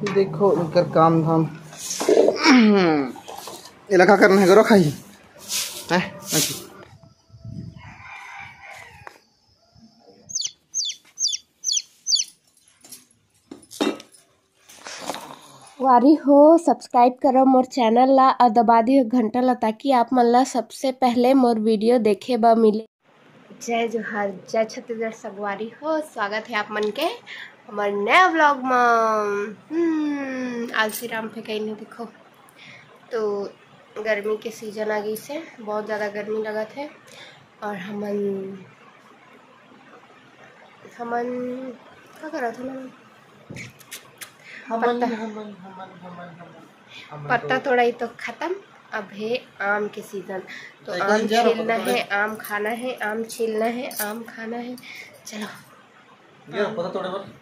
देखो इनकर काम धाम इलाका करना है करो खाई है। वारी हो सब्सक्राइब करो मोर चैनल ला और दबा दियो घंटा ला ताकि आप मन ला सबसे पहले मोर वीडियो देखे ब मिले। जय जोहार जय छत्तीसगढ़ सगवारी हो, स्वागत है आप मन के हमारे नया व्लॉग में। आलसी राम पे कहीं नहीं देखो, तो गर्मी के सीजन आ गई से बहुत ज़्यादा गर्मी लगा थे और हमन क्या करा था ना पत्ता तोड़ाई तो खत्म। अब है आम के सीजन, तो आम छीलना है, आम खाना है, आम छीलना है, आम खाना है। चलो पत्ता तोड़े पर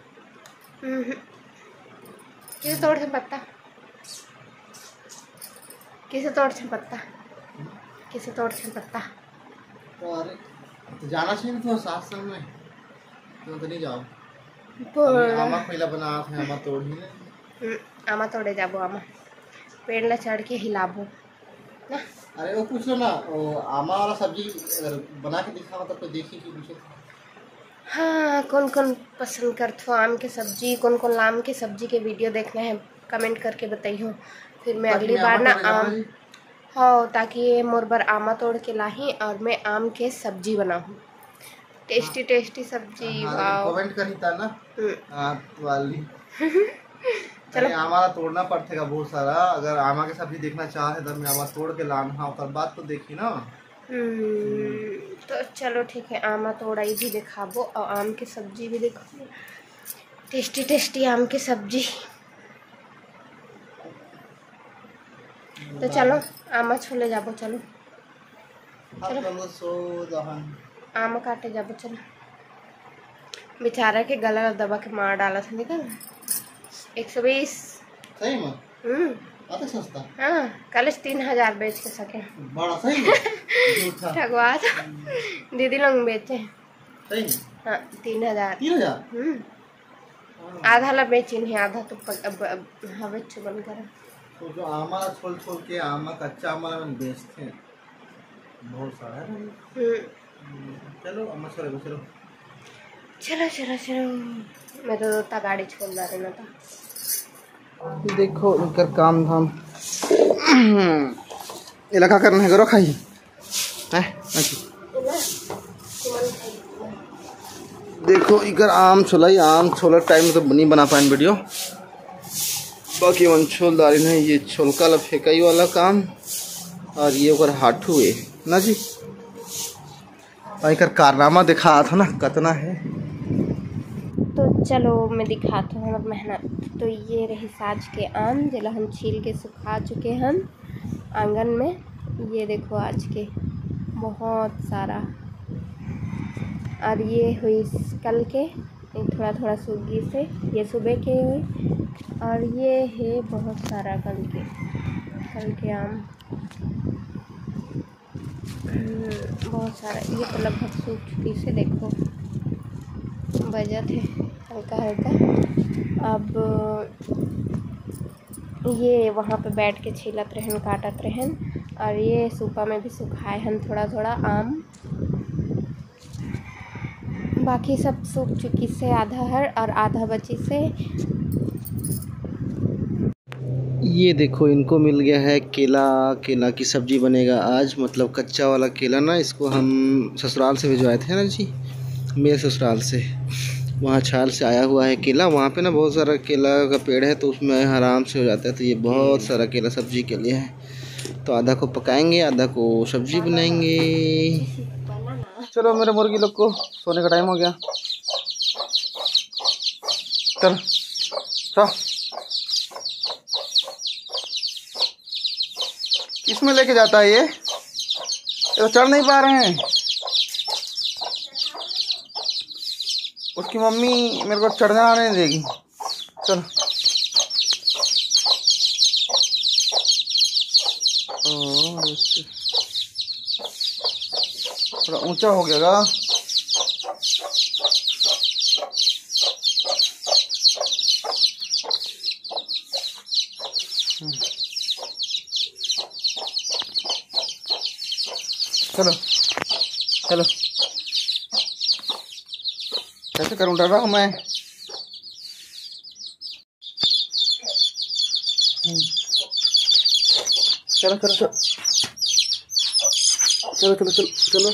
किसे तोड़ छे पत्ता, किसे तोड़ छे पत्ता, किसे तोड़ छे पत्ता। तो जाना चाहिए तो साथ संग में तो नहीं जाओ। आमा खइला बना है, आमा तोड़ ही ले। आमा तोड़े जाबो, आमा पेड़ ला चढ़ के हिलाबो ना। अरे वो पूछ लो ना, वो आमा वाला सब्जी अगर बना के दिखाओ तब तो देखिए कि पूछो। हाँ, कौन कौन पसंद करते हो आम के सब्जी, कौन कौन आम के सब्जी के वीडियो देखना है कमेंट करके बताइयो। फिर मैं अगली बार ना आम हाँ, ताकि ये मोर बार आमा तोड़ के लाही और मैं आम के सब्जी बनाऊँ, टेस्टी टेस्टी सब्जी। वाओ, कमेंट करी था ना वाली चलो आमा तोड़ना पड़ेगा बहुत सारा। अगर आमा के सब्जी देखना चाहे तो मैं आमा तोड़ के लाना और बात तो देखी ना। तो चलो ठीक है, आमा तोड़ाई भी दिखाबो और आम की सब्जी भी दिखाबो, टेस्टी टेस्टी आम की सब्जी। तो चलो आमा छोले जाबो, चलो चलो आमा काटे जाबो। चलो बेचारा के गला दबा के मार डाला था, देखा 120 सही में आता सस्ता। हाँ, कल 3000 बेच के सके बड़ा सही में ठगवा दीदी लोग बेचे सही में। हाँ 3000 3000 आधा ला बेची नहीं, आधा तो हवे चुबन कर। तो जो आमा छोल छोल के आमा कच्चा आमा बेचते हैं बहुत सारा है। चलो अम्मा चलो चलो चलो चलो चलो, मैं तो गाड़ी छोड़ ला रही था। देखो इनकर काम धाम इलाका करना है करो खाई है। देखो इकर आम छोलाई, आम छोला टाइम तो नहीं बना पाए वीडियो, बाकी मन छोलदारी नहीं। ये छोलका ला फेंकाई वाला काम और ये ओकर हाथू है ना जी। इकर कारनामा दिखा था ना कितना है। तो चलो मैं दिखाता हूँ मेहनत। तो ये रही साज के आम जिला हम छील के सुखा चुके हैं आंगन में। ये देखो आज के बहुत सारा, और ये हुई कल के थोड़ा थोड़ा सूगी से, ये सुबह के हुए, और ये है बहुत सारा कल के आम। बहुत सारा, ये तो लगभग सूख चुकी से देखो बजट है हल्का हल्का। अब ये वहाँ पे बैठ के छीलत रहन काटत रहन, और ये सूपा में भी सुखाए हैं थोड़ा थोड़ा आम। बाकी सब सूख चुकी से, आधा है और आधा बची से। ये देखो इनको मिल गया है केला, केला की सब्जी बनेगा आज। मतलब कच्चा वाला केला ना, इसको हम ससुराल से भिजवाए थे ना जी, मेरे ससुराल से। वहाँ छाल से आया हुआ है केला, वहाँ पे ना बहुत सारा केला का पेड़ है तो उसमें आराम से हो जाता है। तो ये बहुत सारा केला सब्जी के लिए है, तो आधा को पकाएंगे आधा को सब्जी बनाएंगे। चलो मेरे मुर्गी लोग को सोने का टाइम हो गया, चल चल। किसमें लेके जाता है ये तो चढ़ नहीं पा रहे हैं। उसकी मम्मी मेरे को चढ़ना नहीं देगी। चलो थोड़ा ऊंचा हो गया गा। चलो चलो, कैसे करूँ, डर रहा हूँ मैं। चलो चलो चलो चलो चलो चलो चलो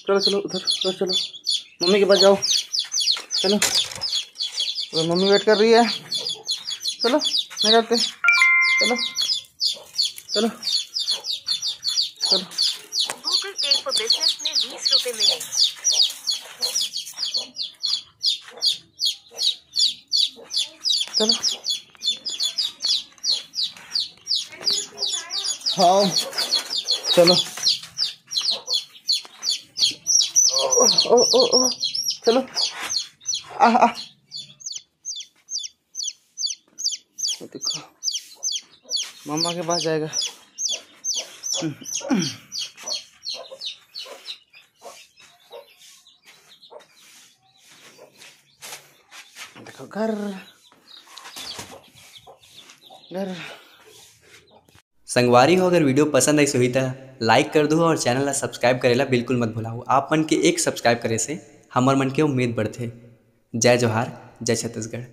चलो चलो उधर उधर चलो, मम्मी के पास जाओ। चलो, तो मम्मी वेट कर रही है। चलो नहीं जाते, चलो चलो चलो। गूगल पे फॉर बिजनेस में 20 रुपए मिले। चलो हाँ चलो, ओ ओ ओ चलो, आ देखो मम्मा के पास जाएगा। देखो घर घर। संगवारी हो, अगर वीडियो पसंद आई सो तो लाइक कर दो और चैनल ला सब्सक्राइब करेला बिल्कुल मत भूलाओ। आप मन के एक सब्सक्राइब करे से हमार मन के उम्मीद बढ़थे। जय जोहार, जय छत्तीसगढ़।